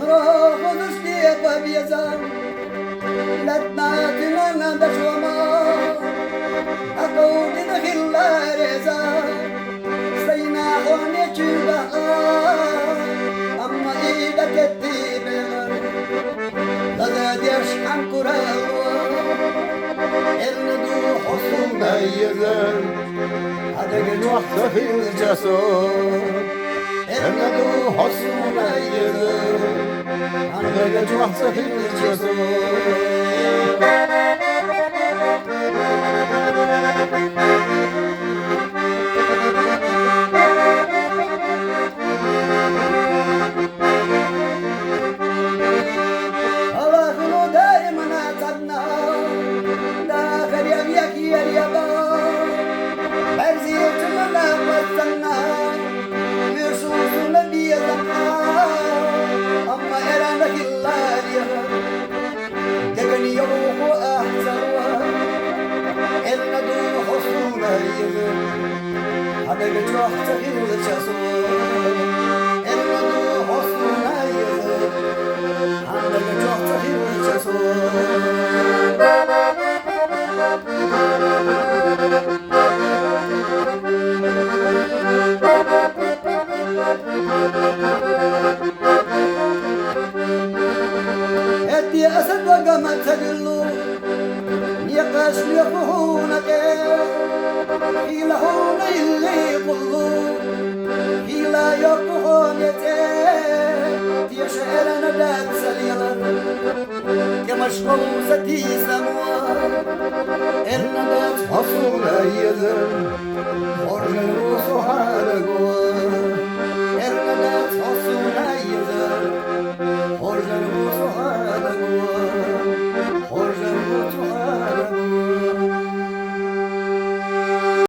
روح ودشتي ببيزان لتنا تنانا دشوما أقول دخل رزا سينا هوني تشوبا أما إيدا كتيبا لذا ديش حنكرا الندو حصول يزن هذا الوقت في الجسور الندو حصول هذا الوقت في الجسور أواخلو دائما أتدنا داخل يبيك يريبا برزيت منا وستنا يرسوس نبي زمنا أما إرانك الله ليها دقني يروح أحسروا إلنا دو حصونا يزن هذا بجوح تخيل الجسور إلنا دو حصونا يزن هذا بجوح تخيل الجسور ادي اسد وقامت تقلو يقاش يقهونك يلهون اللي يقلو يلا يقهون يشعر ندات سليلا كمشغوزة سموا الندات حصول يزن ورغلو سحارقوا